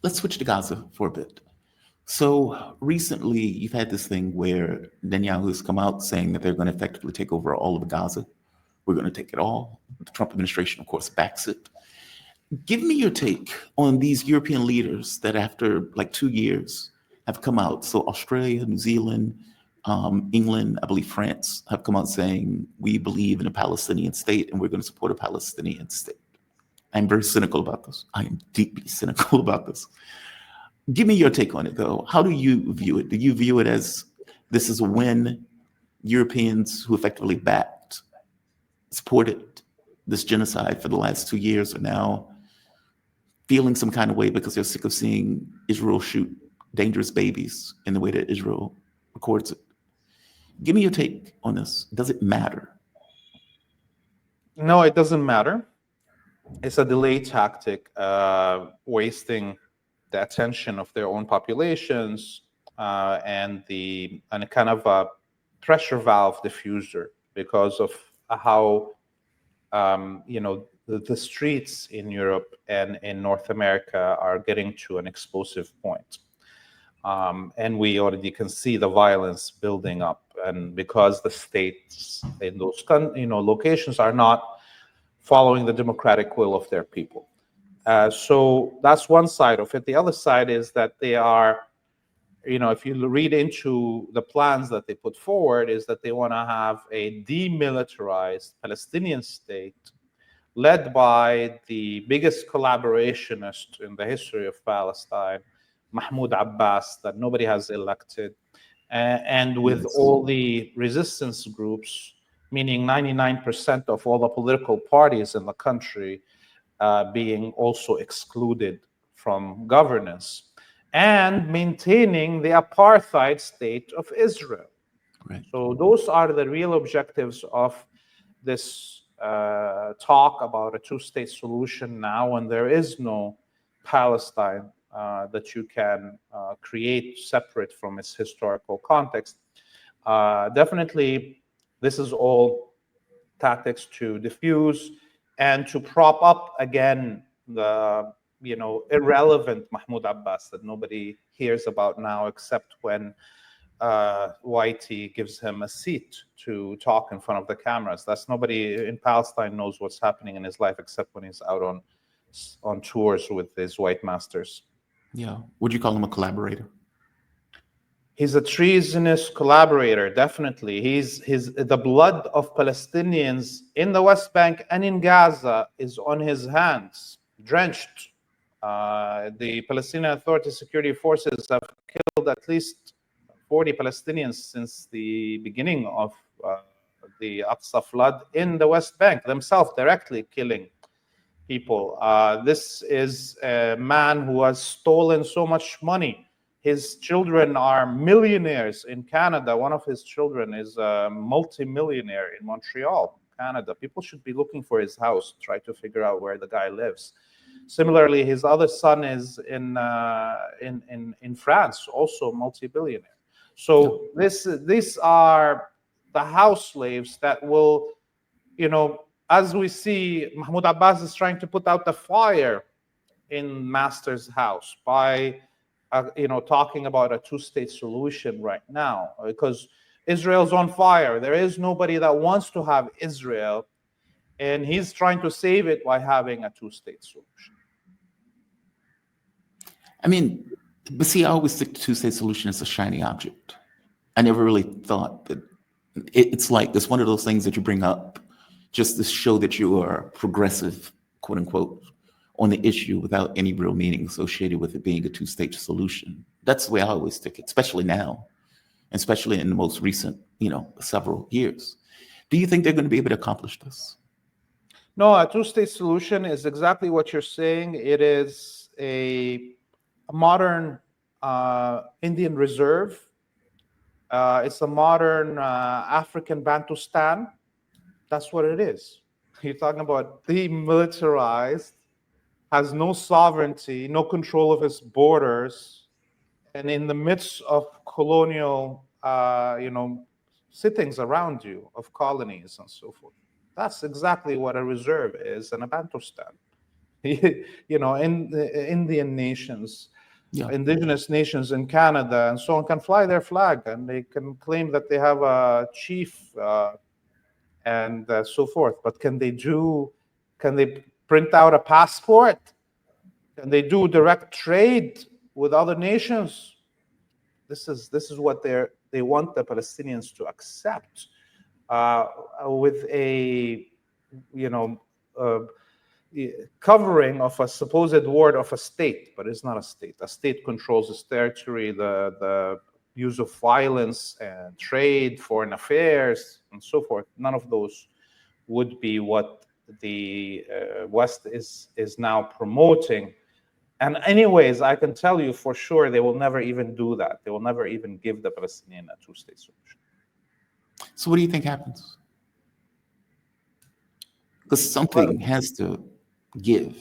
let's switch to Gaza for a bit. So recently, you've had this thing where Netanyahu has come out saying that they're going to effectively take over all of Gaza. We're going to take it all. The Trump administration, of course, backs it. Give me your take on these European leaders that, after like 2 years, have come out. So Australia, New Zealand, England, I believe France, have come out saying we believe in a Palestinian state and we're going to support a Palestinian state. I'm very cynical about this. I am deeply cynical about this. Give me your take on it, though. How do you view it? Do you view it as this is a win? Europeans who effectively backed, supported this genocide for the last 2 years are now feeling some kind of way because they're sick of seeing Israel shoot dangerous babies in the way that Israel records it. Give me your take on this. Does it matter? No, it doesn't matter. It's a delay tactic, wasting the attention of their own populations and a kind of a pressure valve diffuser because of how the streets in Europe and in North America are getting to an explosive point. And we already can see the violence building up, and because the states in those locations are not following the democratic will of their people. So that's one side of it. The other side is that they are, if you read into the plans that they put forward, is that they want to have a demilitarized Palestinian state led by the biggest collaborationist in the history of Palestine, Mahmoud Abbas, that nobody has elected, and with all the resistance groups, meaning 99% of all the political parties in the country being also excluded from governance, and maintaining the apartheid state of Israel. Right. So those are the real objectives of this talk about a two-state solution now, when there is no Palestine that you can create separate from its historical context. Definitely, this is all tactics to diffuse and to prop up again the irrelevant Mahmoud Abbas that nobody hears about now, except when YT gives him a seat to talk in front of the cameras. That's nobody in Palestine knows what's happening in his life except when he's out on tours with his white masters. Yeah. Would you call him a collaborator? He's a treasonous collaborator, definitely. The blood of Palestinians in the West Bank and in Gaza is on his hands, drenched. The Palestinian Authority security forces have killed at least 40 Palestinians since the beginning of the Aqsa flood in the West Bank, themselves directly killing people. This is a man who has stolen so much money. His children are millionaires in Canada. One of his children is a multimillionaire in Montreal, Canada. People should be looking for his house, try to figure out where the guy lives. Similarly, his other son is in France, also multi-billionaire. So these are the house slaves that will, as we see, Mahmoud Abbas is trying to put out the fire in Master's house by, talking about a two-state solution right now, because Israel's on fire. There is nobody that wants to have Israel, and he's trying to save it by having a two-state solution. I mean, but see, I always think the two-state solution is a shiny object. I never really thought that it's one of those things that you bring up just to show that you are progressive, quote unquote, on the issue without any real meaning associated with it being a two-state solution. That's the way I always take it, especially now, especially in the most recent, several years. Do you think they're going to be able to accomplish this? No, a two-state solution is exactly what you're saying. It is a modern Indian reserve. It's a modern African Bantustan. That's what it is. You're talking about demilitarized, has no sovereignty, no control of its borders, and in the midst of colonial, sittings around you of colonies and so forth. That's exactly what a reserve is and a Bantustan. in the Indian nations, Yeah. indigenous nations in Canada and so on can fly their flag, and they can claim that they have a chief and so forth. But can they print out a passport? Can they do direct trade with other nations? This is what they want the Palestinians to accept, with a covering of a supposed word of a state, but it's not a state. A state controls its territory, the use of violence and trade, foreign affairs, and so forth. None of those would be what the West is now promoting. And anyways, I can tell you for sure they will never even do that. They will never even give the Palestinian a two-state solution. So what do you think happens? Because something has to give.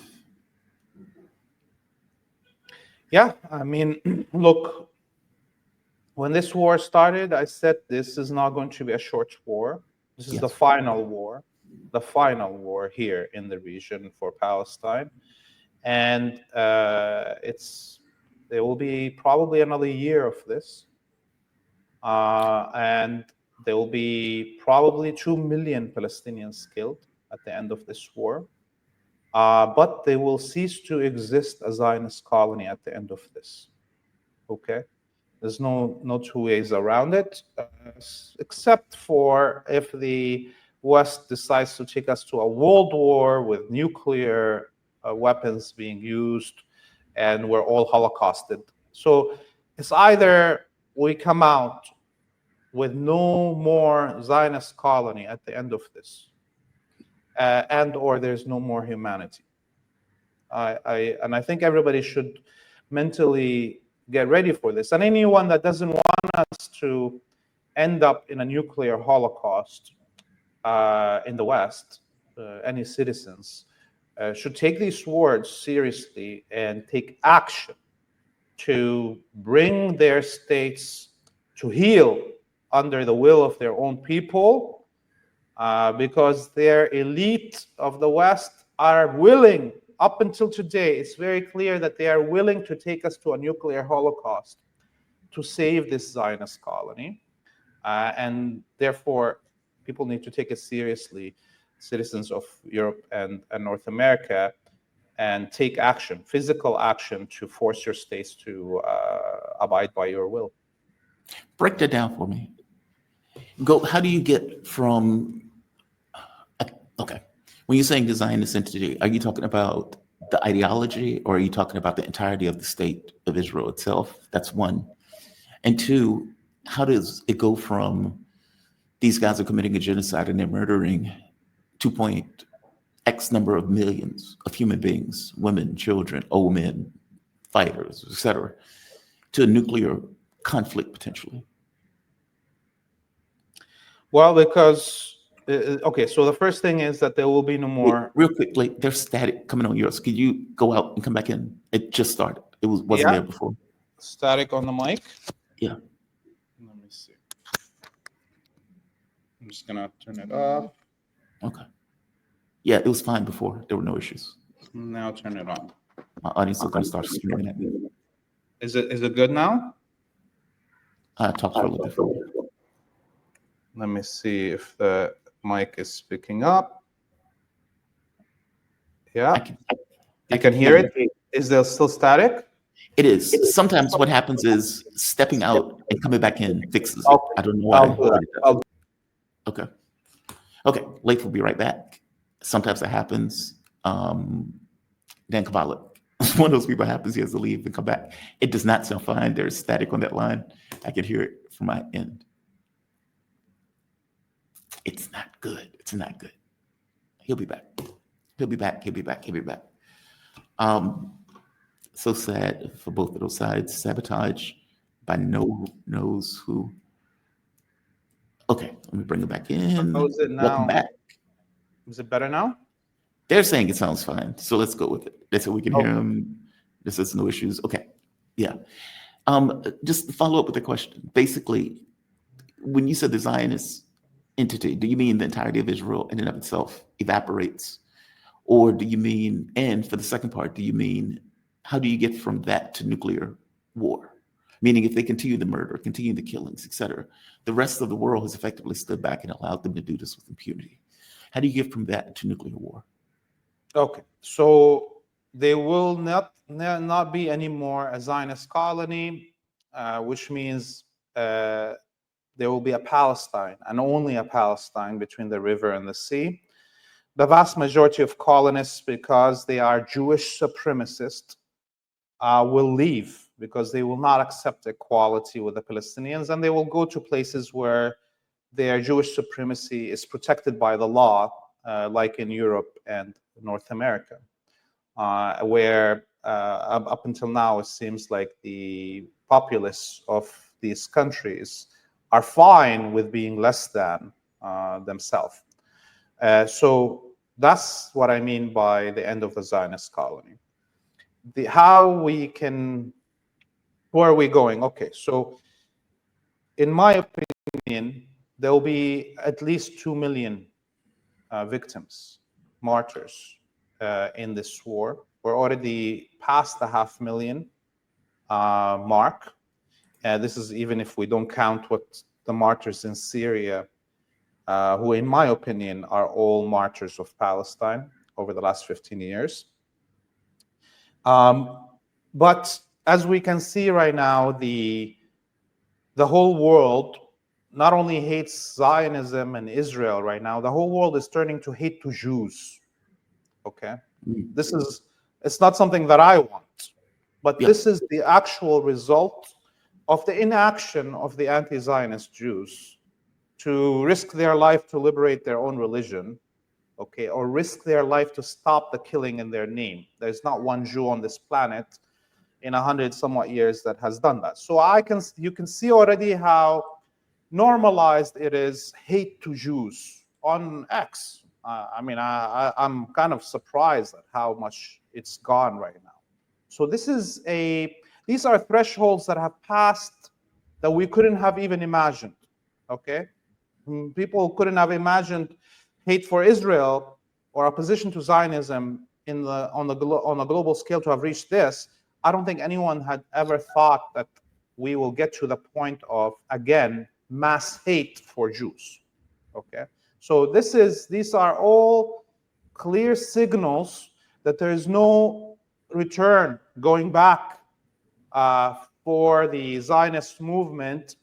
Yeah, I mean, look, when this war started, I said this is not going to be a short war. This is the final war here in the region for Palestine. And there will be probably another year of this. And there will be probably 2 million Palestinians killed at the end of this war. But they will cease to exist as a Zionist colony at the end of this. Okay? There's no two ways around it, except for if the West decides to take us to a world war with nuclear weapons being used, and we're all holocausted. So it's either we come out with no more Zionist colony at the end of this, and or there's no more humanity. I think everybody should mentally get ready for this. And anyone that doesn't want us to end up in a nuclear holocaust in the West, any citizens, should take these words seriously and take action to bring their states to heal under the will of their own people, because their elite of the West are willing, up until today, it's very clear that they are willing to take us to a nuclear holocaust to save this Zionist colony. And therefore, people need to take it seriously, citizens of Europe and North America, and take action, physical action, to force your states to abide by your will. Break that down for me. How do you get from, okay, when you're saying the Zionist entity, are you talking about the ideology, or are you talking about the entirety of the state of Israel itself? That's one. And two, how does it go from these guys are committing a genocide and they're murdering 2.x number of millions of human beings, women, children, old men, fighters, etc., to a nuclear conflict potentially? Well, because okay, so the first thing is that there will be no more. Real quickly, there's static coming on yours. Could you go out and come back in? It just started. It wasn't there before. Static on the mic? Yeah. Let me see. I'm just gonna turn it off. Okay. Yeah, it was fine before. There were no issues. Now turn it on. My audience is gonna start screaming at me. Is it good now? Talk for a little bit further. Let me see if the mic is picking up. Yeah, you can hear it. Is there still static? It is. Sometimes what happens is stepping out and coming back in fixes it. I don't know why. Okay. Okay, Laith will be right back. Sometimes that happens. Dan Kabbalah, one of those people happens, he has to leave and come back. It does not sound fine. There's static on that line. I can hear it from my end. It's not good. It's not good. He'll be back. He'll be back. He'll be back. He'll be back. So sad for both of those sides. Sabotage by no knows who. Okay, let me bring it back in. How is it now? Welcome back. Is it better now? They're saying it sounds fine, so let's go with it. They said we can hear him. This is no issues. Okay, yeah. Just to follow up with the question. Basically, when you said the Zionist entity, do you mean the entirety of Israel in and of itself evaporates, Or do you mean, and for the second part, do you mean, how do you get from that to nuclear war? Meaning if they continue the murder, continue the killings, et cetera, the rest of the world has effectively stood back and allowed them to do this with impunity. How do you get from that to nuclear war? Okay, so they will not be anymore a Zionist colony, which means there will be a Palestine, and only a Palestine between the river and the sea. The vast majority of colonists, because they are Jewish supremacists, will leave because they will not accept equality with the Palestinians, and they will go to places where their Jewish supremacy is protected by the law, like in Europe and North America, where up until now it seems like the populace of these countries are fine with being less than themselves. So that's what I mean by the end of the Zionist colony. Where are we going? Okay, so in my opinion, there will be at least 2 million victims, martyrs in this war. We're already past the 500,000 mark. This is even if we don't count what the martyrs in Syria, who in my opinion are all martyrs of Palestine over the last 15 years. But as we can see right now, the whole world not only hates Zionism and Israel right now, the whole world is turning to hate to Jews. Okay? It's not something that I want, but this is the actual result of the inaction of the anti-Zionist Jews to risk their life to liberate their own religion, okay, or risk their life to stop the killing in their name. There's not one Jew on this planet in 100 somewhat years that has done that. So you can see already how normalized it is hate to Jews on X. I'm kind of surprised at how much it's gone right now. So these are thresholds that have passed that we couldn't have even imagined. Okay, people couldn't have imagined hate for Israel or opposition to Zionism on a global scale to have reached this. I don't think anyone had ever thought that we will get to the point of, again, mass hate for Jews. Okay, so these are all clear signals that there is no return going back for the Zionist movement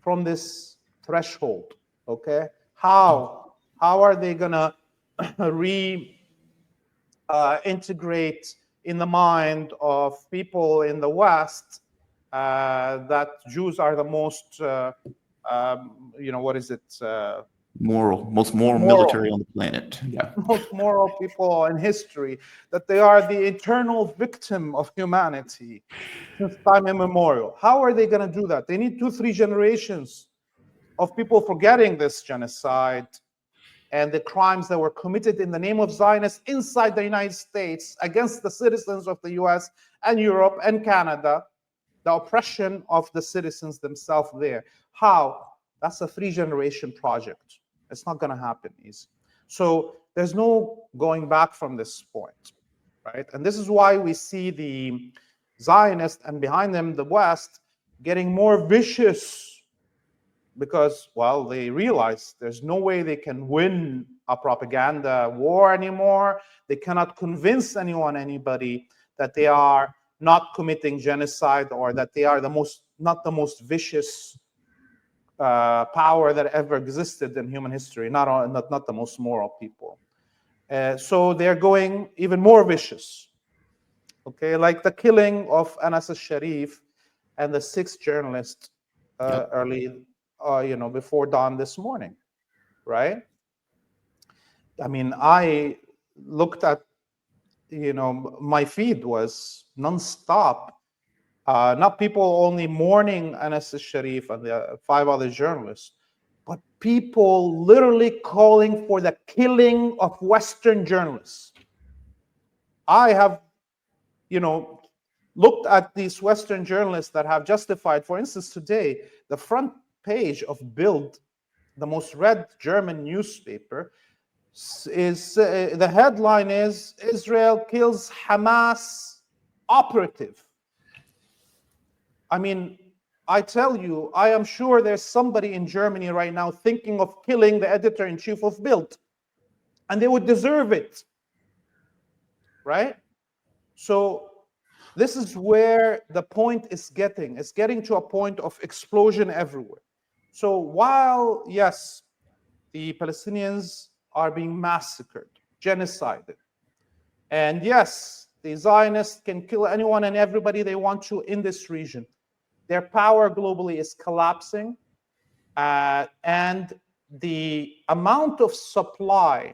from this threshold. Okay, how are they gonna integrate in the mind of people in the West that Jews are the most, most moral military on the planet. Yeah. Most moral people in history, that they are the eternal victim of humanity since time immemorial. How are they going to do that? They need 2-3 generations of people forgetting this genocide and the crimes that were committed in the name of Zionists inside the United States against the citizens of the US and Europe and Canada, the oppression of the citizens themselves there. How? That's a 3-generation project. It's not going to happen easy. So there's no going back from this point, right? And this is why we see the Zionists and behind them the West getting more vicious, because, well, they realize there's no way they can win a propaganda war anymore. They cannot convince anybody that they are not committing genocide or that they are not the most vicious power that ever existed in human history, not the most moral people. So they're going even more vicious. Okay, like the killing of Anas al-Sharif and the 6 journalists before dawn this morning, right? I mean, I looked at, my feed was nonstop. Not people only mourning Anas al-Sharif and the 5 other journalists, but people literally calling for the killing of Western journalists. I have, looked at these Western journalists that have justified, for instance, today, the front page of Bild, the most read German newspaper, the headline is Israel kills Hamas operative. I mean, I tell you, I am sure there's somebody in Germany right now thinking of killing the editor-in-chief of Bild, and they would deserve it, right? So this is where the point is getting. It's getting to a point of explosion everywhere. So while, yes, the Palestinians are being massacred, genocided, and yes, the Zionists can kill anyone and everybody they want to in this region, their power globally is collapsing, and the amount of supply,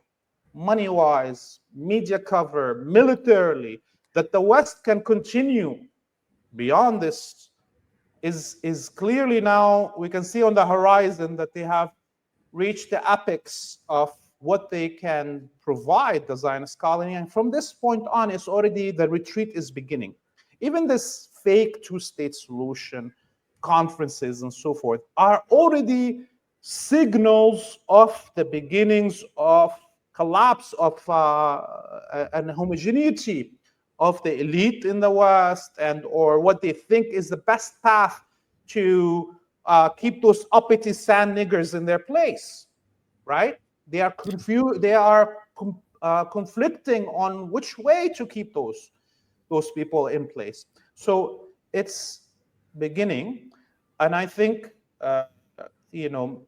money-wise, media cover, militarily, that the West can continue beyond this is clearly now, we can see on the horizon that they have reached the apex of what they can provide the Zionist colony. And from this point on, it's already, the retreat is beginning. Even this fake two-state solution, conferences and so forth, are already signals of the beginnings of collapse of an homogeneity of the elite in the West, and or what they think is the best path to keep those uppity sand niggers in their place, right? They are confused. They are conflicting on which way to keep those people in place. So it's beginning, and I think you know,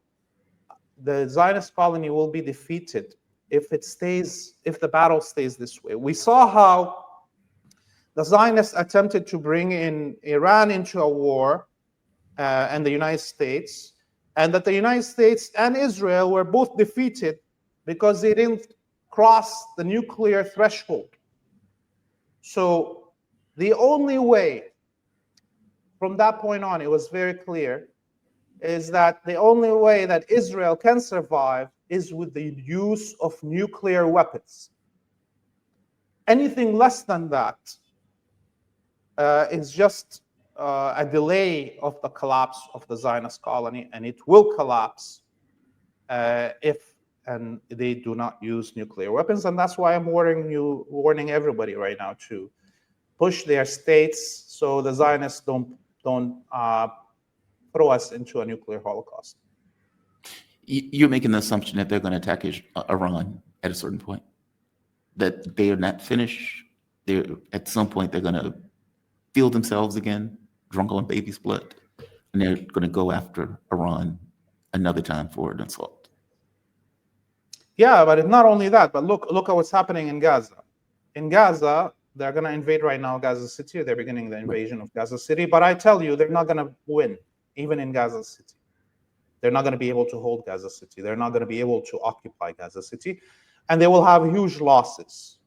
the Zionist colony will be defeated if the battle stays this way. We saw how the Zionists attempted to bring in Iran into a war, and the United States, and that the United States and Israel were both defeated because they didn't cross the nuclear threshold. So the only way, from that point on, it was very clear, is that the only way that Israel can survive is with the use of nuclear weapons. Anything less than that is just a delay of the collapse of the Zionist colony, and it will collapse if they do not use nuclear weapons. And that's why I'm warning everybody right now to push their states so the Zionists don't throw us into a nuclear holocaust. You're making the assumption that they're going to attack Iran at a certain point, that they are not finished. At some point they're going to feel themselves again, drunk on baby's blood, and they're going to go after Iran another time for an assault. Yeah, but it's not only that, but look at what's happening in Gaza. In Gaza, they're going to invade right now Gaza City. They're beginning the invasion of Gaza City, but I tell you, they're not going to win, even in Gaza City. They're not going to be able to hold Gaza City. They're not going to be able to occupy Gaza City, and they will have huge losses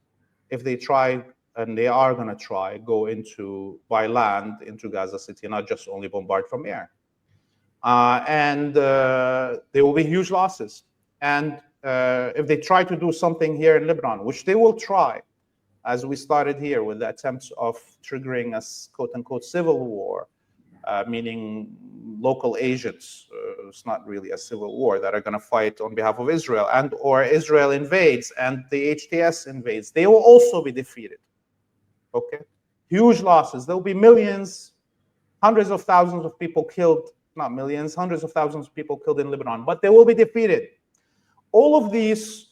if they try, and they are going to try, go by land into Gaza City, not just only bombard from air. And there will be huge losses. And if they try to do something here in Lebanon, which they will try, as we started here with the attempts of triggering a quote-unquote civil war, meaning local agents, it's not really a civil war, that are going to fight on behalf of Israel, and or Israel invades and the HTS invades, they will also be defeated. Okay, huge losses. There will be millions, hundreds of thousands of people killed, not millions, hundreds of thousands of people killed in Lebanon, but they will be defeated. All of these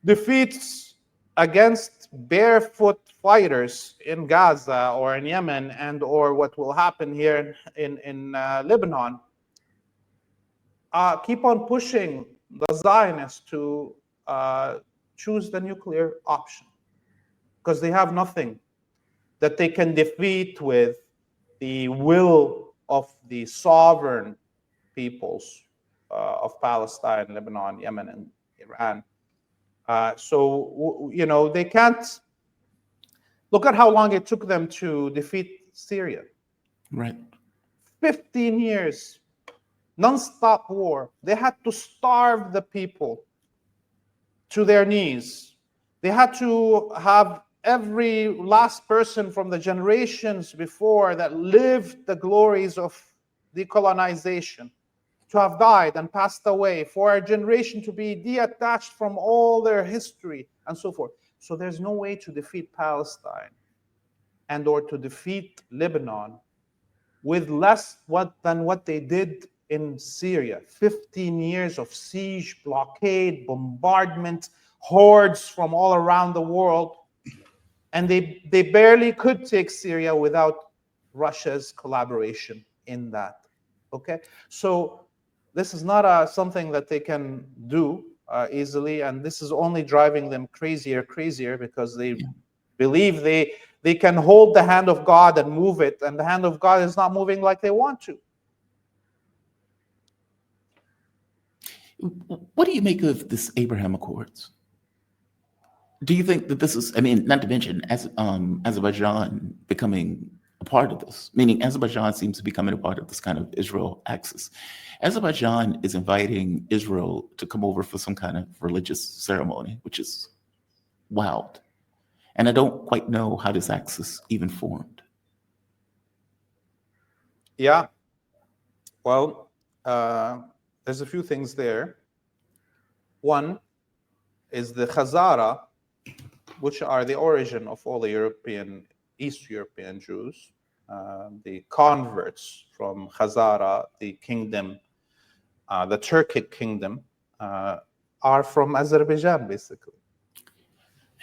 defeats against barefoot fighters in Gaza or in Yemen, and or what will happen here in Lebanon, keep on pushing the Zionists to choose the nuclear option, because they have nothing that they can defeat with the will of the sovereign peoples of Palestine, Lebanon, Yemen, and Iran. So, you know, they can't. Look at how long it took them to defeat Syria. Right. 15 years, non-stop war. They had to starve the people to their knees. They had to have every last person from the generations before that lived the glories of decolonization to have died and passed away, for a generation to be detached from all their history, and so forth. So there's no way to defeat Palestine and or to defeat Lebanon with less than what they did in Syria. 15 years of siege, blockade, bombardment, hordes from all around the world. And they barely could take Syria without Russia's collaboration in that. Okay? So this is not something that they can do easily, and this is only driving them crazier because they believe they can hold the hand of God and move it, and the hand of God is not moving like they want to. What do you make of this Abraham Accords? Do you think that this is, I mean, not to mention Azerbaijan becoming a part of this, meaning Azerbaijan seems to be becoming a part of this kind of Israel axis. Azerbaijan is inviting Israel to come over for some kind of religious ceremony, which is wild. And I don't quite know how this axis even formed. Yeah. Well, there's a few things there. One is the Khazara, which are the origin of all the East European Jews, the converts from Khazara, the kingdom, the Turkic kingdom, are from Azerbaijan, basically.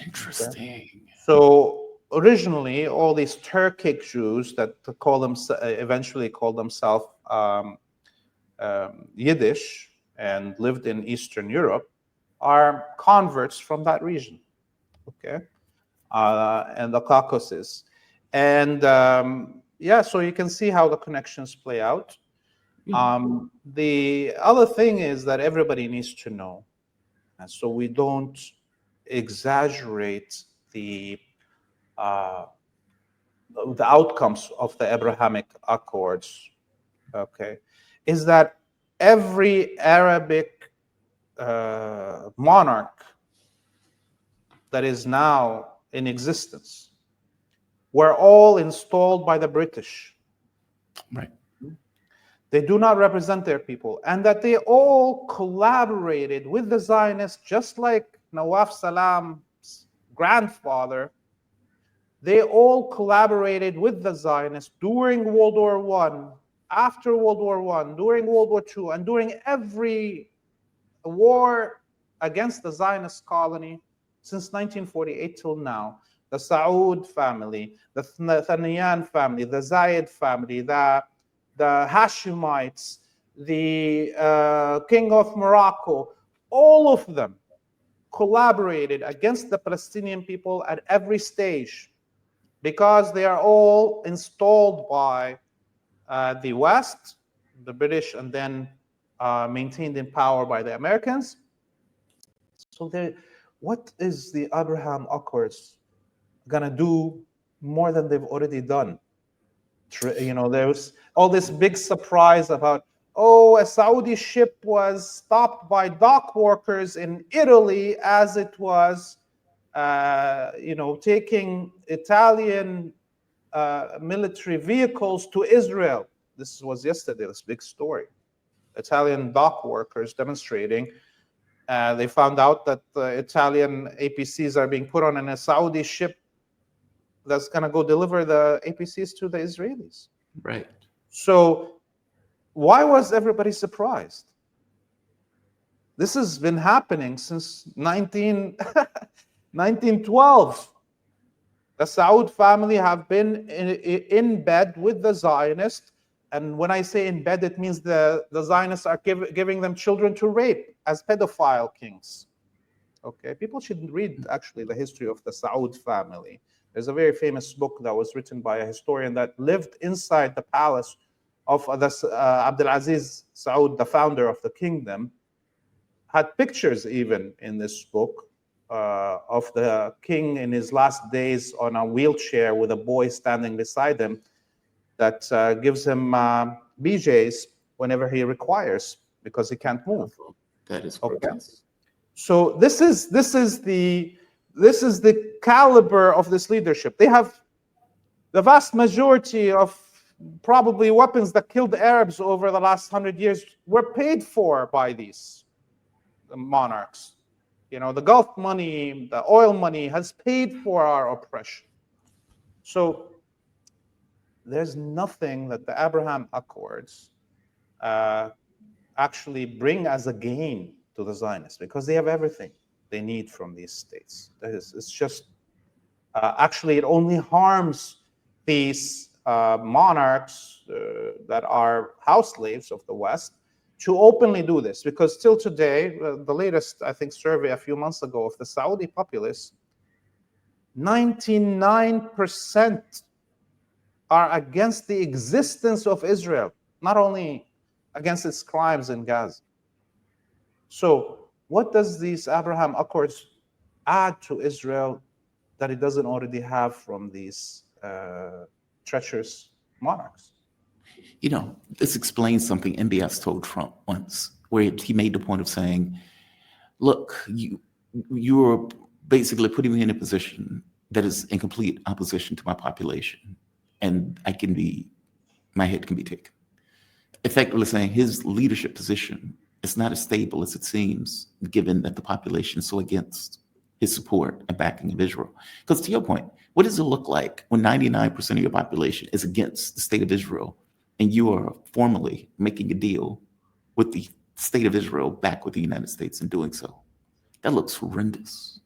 Interesting. Okay? So originally, all these Turkic Jews that eventually called themselves Yiddish and lived in Eastern Europe are converts from that region, okay, and the Caucasus. And so you can see how the connections play out. The other thing is that everybody needs to know, and so we don't exaggerate the outcomes of the Abrahamic Accords, okay, is that every Arabic monarch that is now in existence were all installed by the British. Right. They do not represent their people, and that they all collaborated with the Zionists, just like Nawaf Salam's grandfather. They all collaborated with the Zionists during World War I, after World War I, during World War II, and during every war against the Zionist colony since 1948 till now. The Saud family, the Thaniyan family, the Zayed family, the Hashemites, the King of Morocco, all of them collaborated against the Palestinian people at every stage, because they are all installed by the West, the British, and then maintained in power by the Americans. So what is the Abraham Accords gonna do more than they've already done? There was all this big surprise about, a Saudi ship was stopped by dock workers in Italy as it was taking Italian military vehicles to Israel. This was yesterday, this big story. Italian dock workers demonstrating. They found out that the Italian APCs are being put on a Saudi ship that's going to go deliver the APCs to the Israelis. Right. So why was everybody surprised? This has been happening since 1912. The Saud family have been in bed with the Zionists. And when I say in bed, it means the Zionists are giving them children to rape as pedophile kings. Okay, people should read actually the history of the Saud family. There's a very famous book that was written by a historian that lived inside the palace of Abdulaziz Saud, the founder of the kingdom. Had pictures even in this book of the king in his last days on a wheelchair with a boy standing beside him that gives him BJs whenever he requires, because he can't move. That is okay. grotesque. So this is the caliber of this leadership. They have the vast majority of probably weapons that killed the Arabs over the last 100 years were paid for by these monarchs. You know, the Gulf money, the oil money has paid for our oppression. So there's nothing that the Abraham Accords actually bring as a gain to the Zionists, because they have everything they need from these states. It's just, actually, it only harms these monarchs that are house slaves of the West to openly do this, because till today, the latest, I think, survey a few months ago of the Saudi populace, 99% are against the existence of Israel, not only against its crimes in Gaza. So what does these Abraham Accords add to Israel that it doesn't already have from these treacherous monarchs? You know, this explains something MBS told Trump once, where he made the point of saying, look, you're basically putting me in a position that is in complete opposition to my population, and my head can be taken. Effectively saying his leadership position is not as stable as it seems, given that the population is so against his support and backing of Israel. Because to your point, what does it look like when 99% of your population is against the state of Israel, and you are formally making a deal with the state of Israel back with the United States in doing so? That looks horrendous.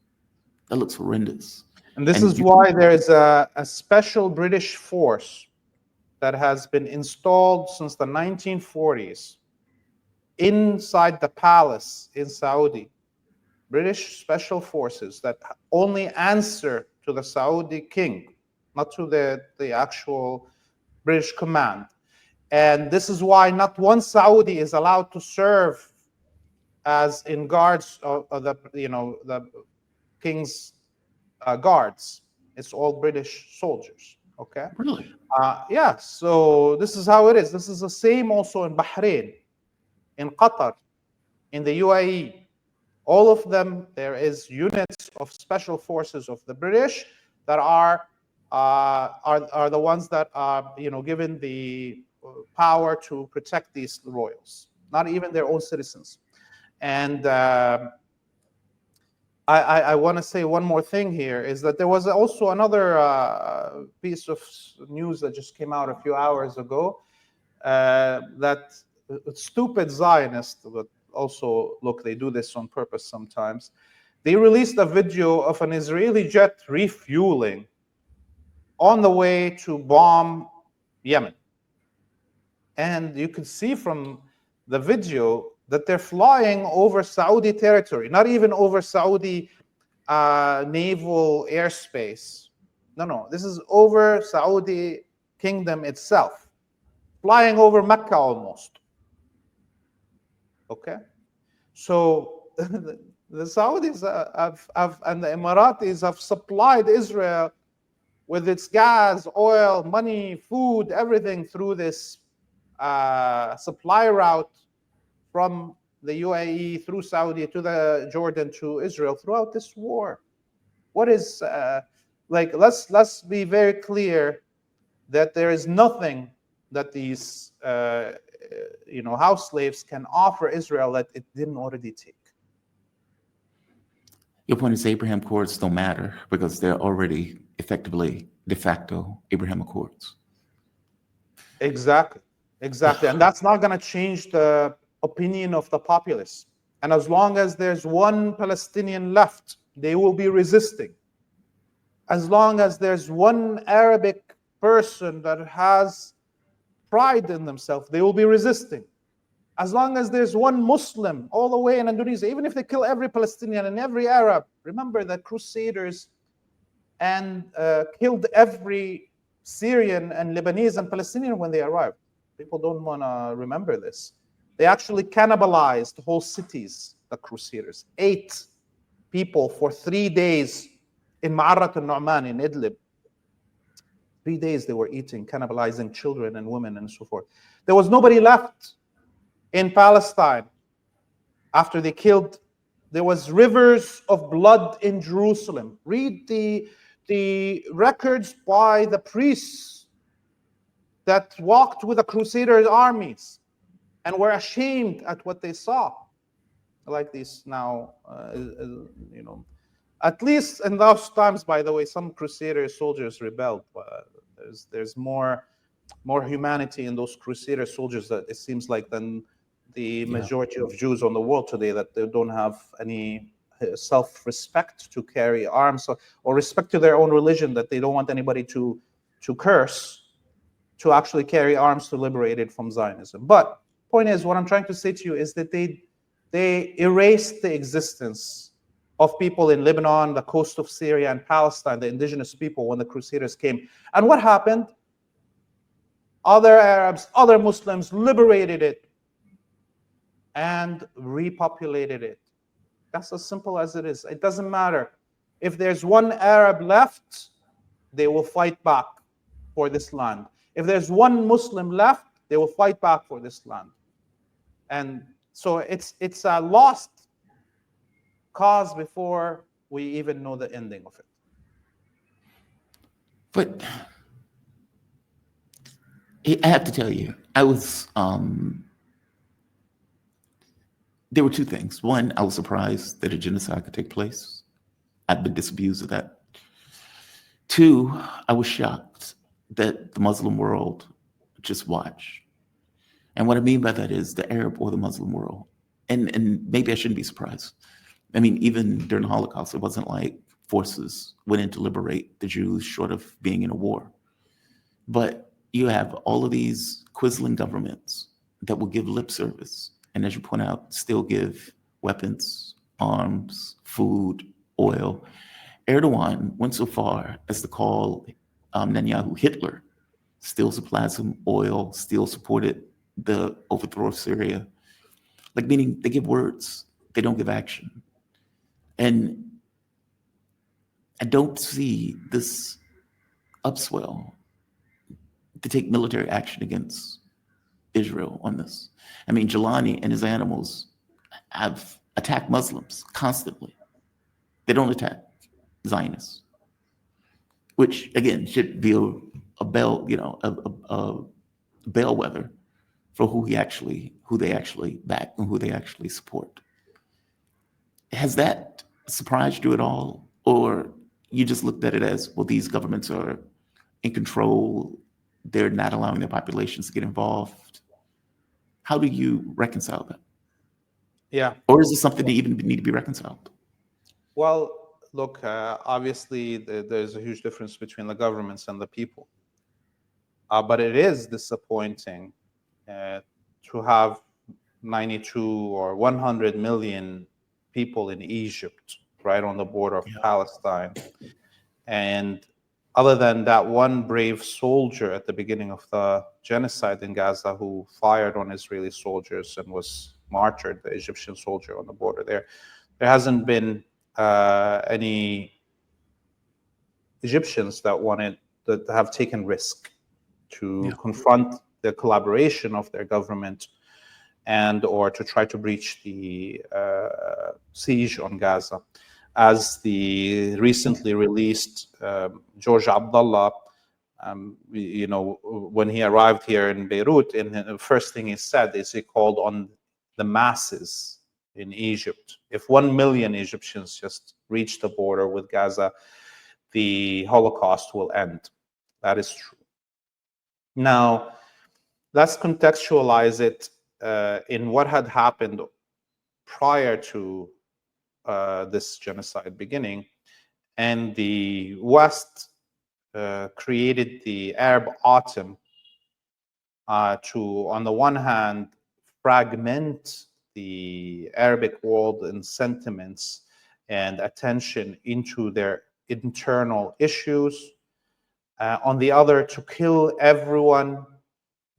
That looks horrendous. And this is why there is a special British force that has been installed since the 1940s inside the palace in Saudi. British special forces that only answer to the Saudi king, not to the actual British command. And this is why not one Saudi is allowed to serve as in guards of the king's guards. It's all British soldiers. Okay. Really? Yeah. So this is how it is. This is the same also in Bahrain, in Qatar, in the UAE. All of them, there is units of special forces of the British that are the ones that are given the power to protect these royals, not even their own citizens. And I want to say one more thing here, is that there was also another piece of news that just came out a few hours ago, that stupid Zionists, but also, look, they do this on purpose sometimes. They released a video of an Israeli jet refueling on the way to bomb Yemen. And you can see from the video that they're flying over Saudi territory, not even over Saudi naval airspace. No, this is over Saudi kingdom itself, flying over Mecca almost. Okay, so the Saudis and the Emiratis have supplied Israel with its gas, oil, money, food, everything through this supply route from the UAE through Saudi to the Jordan to Israel throughout this war. What is let's be very clear that there is nothing that these house slaves can offer Israel that it didn't already take. Your point is Abraham Accords don't matter because they're already effectively de facto Abraham Accords. Exactly. And that's not going to change the opinion of the populace. And as long as there's one Palestinian left, they will be resisting. As long as there's one Arabic person that has pride in themselves, they will be resisting. As long as there's one Muslim all the way in Indonesia, even if they kill every Palestinian and every Arab, remember the Crusaders and killed every Syrian and Lebanese and Palestinian when they arrived. People don't want to remember this. They actually cannibalized whole cities, the Crusaders. 8 people for 3 days in Ma'arat al-Nu'man in Idlib. 3 days they were eating, cannibalizing children and women and so forth. There was nobody left in Palestine after they killed. There was rivers of blood in Jerusalem. Read the records by the priests. that walked with the Crusaders' armies and were ashamed at what they saw. Like this now, you know, at least in those times, by the way, some Crusader soldiers rebelled. There's more humanity in those Crusader soldiers that it seems like than the majority of Jews on the world today, that they don't have any self-respect to carry arms or respect to their own religion, that they don't want anybody to curse, to actually carry arms to liberate it from Zionism. But point is, what I'm trying to say to you is that they erased the existence of people in Lebanon, the coast of Syria and Palestine, the indigenous people, when the Crusaders came. And what happened? Other Arabs, other Muslims liberated it and repopulated it. That's as simple as it is. It doesn't matter. If there's one Arab left, they will fight back for this land. If there's one Muslim left, they will fight back for this land. And so it's a lost cause before we even know the ending of it. But I have to tell you, I was, there were two things. One, I was surprised that a genocide could take place. I've been disabused of that. Two, I was shocked that the Muslim world just watched. And what I mean by that is the Arab or the Muslim world. And maybe I shouldn't be surprised. I mean, even during the Holocaust, it wasn't like forces went in to liberate the Jews short of being in a war. But you have all of these quisling governments that will give lip service, and as you point out, still give weapons, arms, food, oil. Erdogan went so far as to call Netanyahu Hitler, still supplies him oil, still supported the overthrow of Syria. Like, meaning they give words, they don't give action. And I don't see this upswell to take military action against Israel on this. I mean, Jelani and his animals have attacked Muslims constantly. They don't attack Zionists, which again should be a bellwether for who they actually back and who they actually support. Has that surprised you at all, or you just looked at it as, well, these governments are in control, they're not allowing their populations to get involved? How do you reconcile that? Yeah. Or is it something that even need to be reconciled? Well, look, obviously there's a huge difference between the governments and the people. But it is disappointing to have 92 or 100 million people in Egypt, right on the border of Palestine. And other than that one brave soldier at the beginning of the genocide in Gaza who fired on Israeli soldiers and was martyred, the Egyptian soldier on the border there hasn't been any Egyptians that have taken risk to confront the collaboration of their government and or to try to breach the siege on Gaza. As the recently released George Abdullah, when he arrived here in Beirut, and the first thing he said is he called on the masses in Egypt. If 1 million Egyptians just reach the border with Gaza, the Holocaust will end. That is true. Now, let's contextualize it in what had happened prior to this genocide beginning. And the West created the Arab Autumn to, on the one hand, fragment the Arabic world in sentiments and attention into their internal issues. On the other, to kill everyone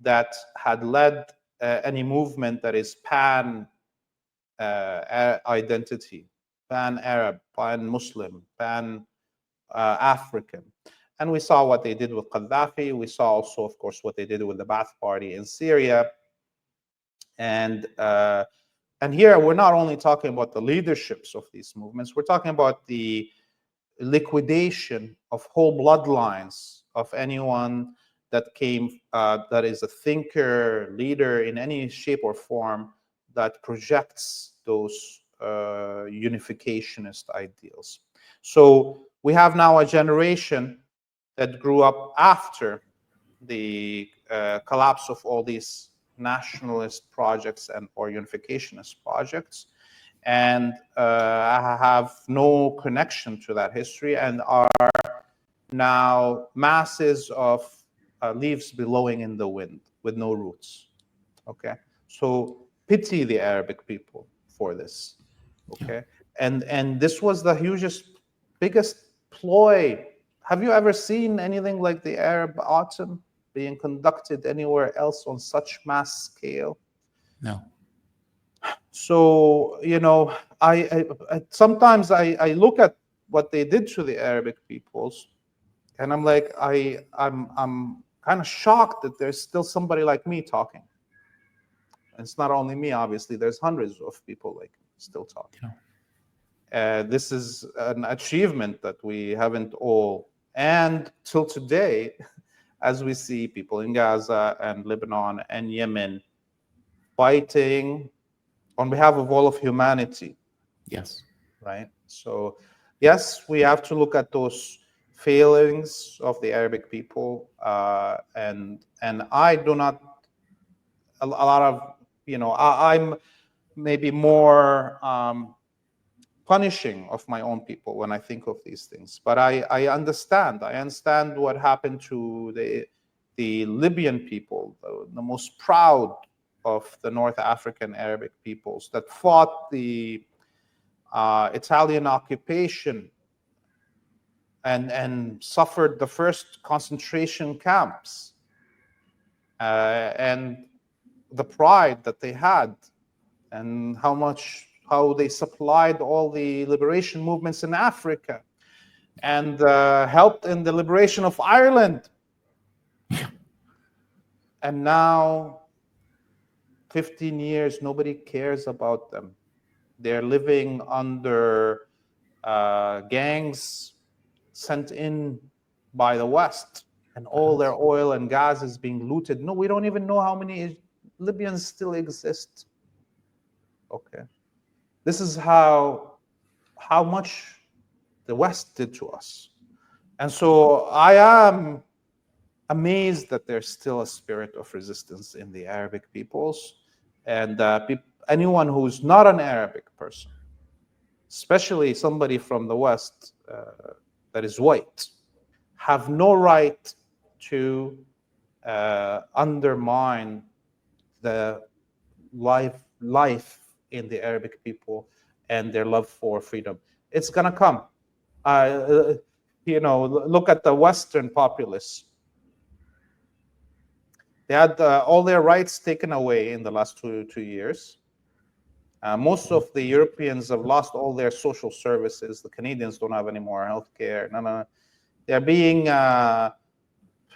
that had led any movement that is pan-identity, pan-Arab, pan-Muslim, pan-African. And we saw what they did with Gaddafi. We saw also, of course, what they did with the Ba'ath Party in Syria. And here we're not only talking about the leaderships of these movements, we're talking about the liquidation of whole bloodlines of anyone that came, that is a thinker, leader in any shape or form that projects those unificationist ideals. So we have now a generation that grew up after the collapse of all these nationalist projects and or unificationist projects, and have no connection to that history, and are now masses of leaves blowing in the wind with no roots. Okay, so pity the Arabic people for this. Okay, and this was the biggest ploy. Have you ever seen anything like the Arab Autumn being conducted anywhere else on such mass scale? No. So, you know, I sometimes I look at what they did to the Arabic peoples, and I'm like, I'm kind of shocked that there's still somebody like me talking. And it's not only me, obviously. There's hundreds of people like me still talking. This is an achievement that we haven't all, and till today, as we see people in Gaza and Lebanon and Yemen fighting on behalf of all of humanity. Yes. Right? So, yes, we have to look at those failings of the Arabic people, and I do not a lot of, you know, I'm maybe more punishing of my own people when I think of these things. But I understand what happened to the Libyan people, the most proud of the North African Arabic peoples that fought the Italian occupation and suffered the first concentration camps, and the pride that they had, and how they supplied all the liberation movements in Africa, and helped in the liberation of Ireland. And now, 15 years, nobody cares about them. They're living under gangs sent in by the West, and all their oil and gas is being looted. No, we don't even know how many Libyans still exist. Okay, this is how much the West did to us. And so I am amazed that there's still a spirit of resistance in the Arabic peoples, and anyone who's not an Arabic person, especially somebody from the West that is white, have no right to undermine the life in the Arabic people and their love for freedom. It's gonna come. You know, look at the Western populace. They had all their rights taken away in the last two years. Most of the Europeans have lost all their social services. The Canadians don't have any more healthcare. No. They're being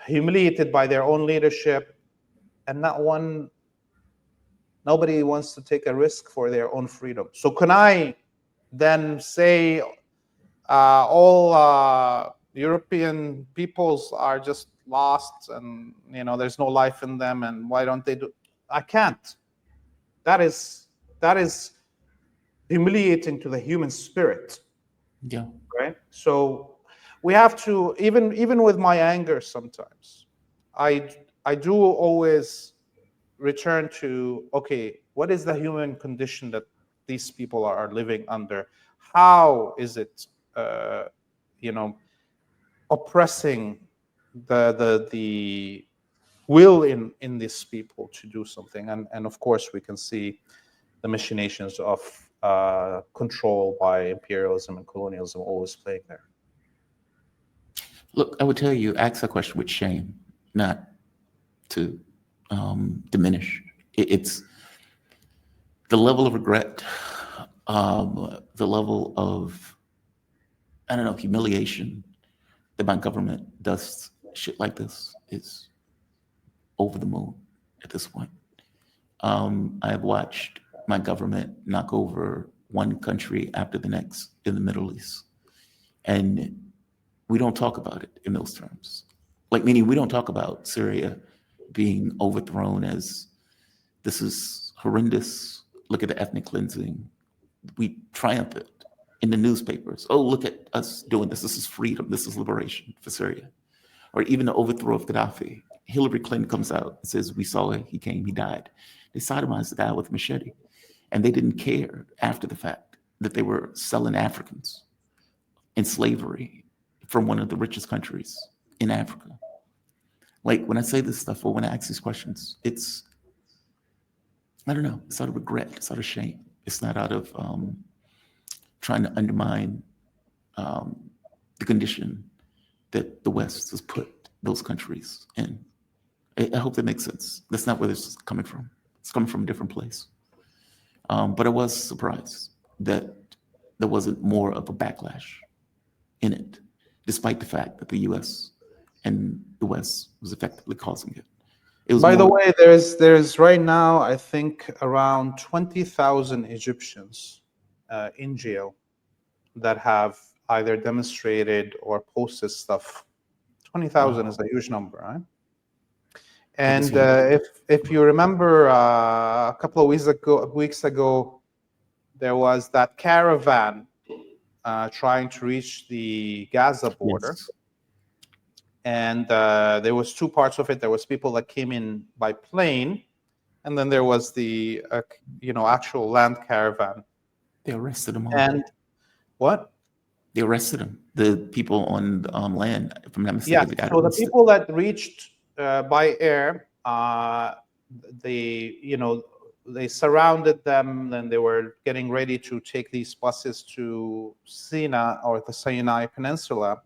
humiliated by their own leadership, and nobody wants to take a risk for their own freedom. So can I then say all European peoples are just lost, and you know there's no life in them, and why don't they do? I can't. That is humiliating to the human spirit. Yeah. Right. So we have to, even with my anger sometimes, I do always return to, okay, what is the human condition that these people are living under? How is it you know, oppressing the will in these people to do something? And of course we can see the machinations of control by imperialism and colonialism always playing there. Look, I would tell you, ask a question with shame, not to diminish. It's the level of regret, the level of, I don't know, humiliation that my government does shit like this is over the moon at this point. I have watched my government knock over one country after the next in the Middle East. And we don't talk about it in those terms. Like, meaning we don't talk about Syria being overthrown as this is horrendous. Look at the ethnic cleansing. We triumph it in the newspapers. Oh, look at us doing this. This is freedom. This is liberation for Syria. Or even the overthrow of Gaddafi. Hillary Clinton comes out and says, we saw it, he came, he died. They sodomized the guy with a machete. And they didn't care after the fact that they were selling Africans in slavery from one of the richest countries in Africa. Like, when I say this stuff or when I ask these questions, it's, I don't know, it's out of regret, it's out of shame. It's not out of trying to undermine the condition that the West has put those countries in. I hope that makes sense. That's not where this is coming from. It's coming from a different place. But I was surprised that there wasn't more of a backlash in it, despite the fact that the US and the West was effectively causing it. It was By the way, there's right now, I think, around 20,000 Egyptians in jail that have either demonstrated or posted stuff. 20,000 is a huge number, right? And if you remember, a couple of weeks ago, there was that caravan trying to reach the Gaza border. Yes. And there was two parts of it. There was people that came in by plane, and then there was the actual land caravan. They arrested them all. And what? They arrested them. The people on land, if I'm not mistaken. Yeah. So the people that reached by air, they surrounded them. Then they were getting ready to take these buses to Sinai or the Sinai Peninsula,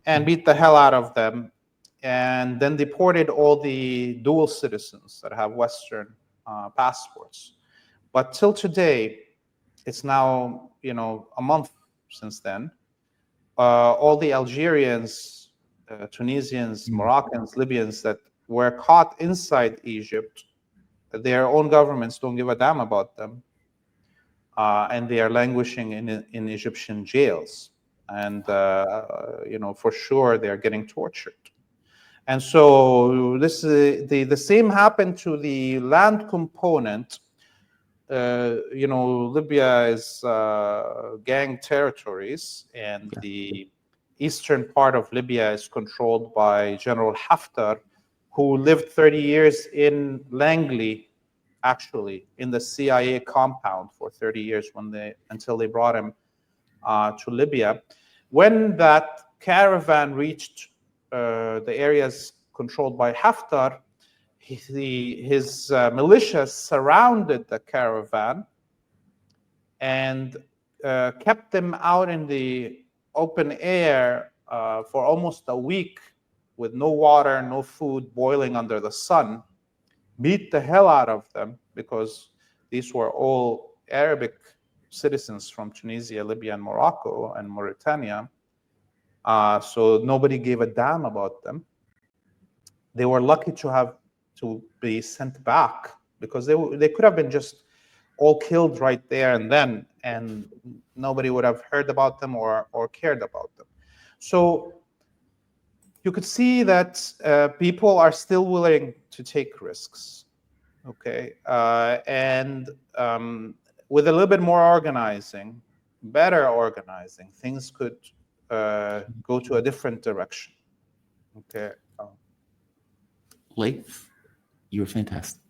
and beat the hell out of them, and then deported all the dual citizens that have Western passports. But till today, it's now a month since then. All the Algerians, Tunisians, Moroccans, Libyans that were caught inside Egypt, their own governments don't give a damn about them, and they are languishing in Egyptian jails. And for sure they're getting tortured. And so this the same happened to the land component. Libya is gang territories, and the eastern part of Libya is controlled by General Haftar, who lived 30 years in Langley, actually in the CIA compound for 30 years until they brought him to Libya. When that caravan reached the areas controlled by Haftar, his militias surrounded the caravan and kept them out in the open air for almost a week with no water, no food, boiling under the sun, beat the hell out of them, because these were all Arabic citizens from Tunisia, Libya, and Morocco, and Mauritania. So nobody gave a damn about them. They were lucky to be sent back, because they could have been just all killed right there and then, and nobody would have heard about them or cared about them. So you could see that people are still willing to take risks, okay? And with a little bit more organizing, better organizing, things could go to a different direction, okay? Laith, you were fantastic.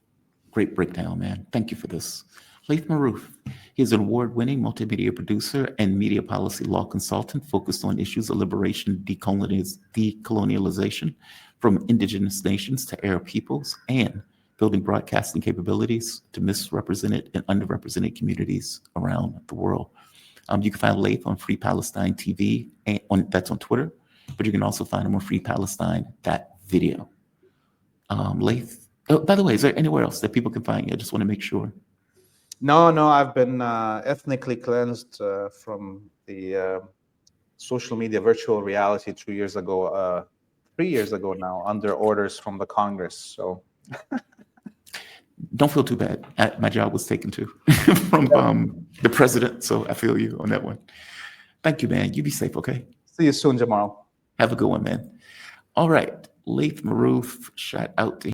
Great breakdown, man. Thank you for this. Laith Marouf, he is an award-winning multimedia producer and media policy law consultant focused on issues of liberation, decolonialization from indigenous nations to Arab peoples, and building broadcasting capabilities to misrepresented and underrepresented communities around the world. You can find Laith on Free Palestine TV, and that's on Twitter, but you can also find him on freepalestine.video. Laith, oh, by the way, is there anywhere else that people can find you? I just want to make sure. No, I've been ethnically cleansed from the social media virtual reality 2 years ago, 3 years ago now, under orders from the Congress. So don't feel too bad. My job was taken too from the president, so I feel you on that one. Thank you, man. You be safe, okay? See you soon, Jamal. Have a good one, man. All right. Laith Marouf, shout out to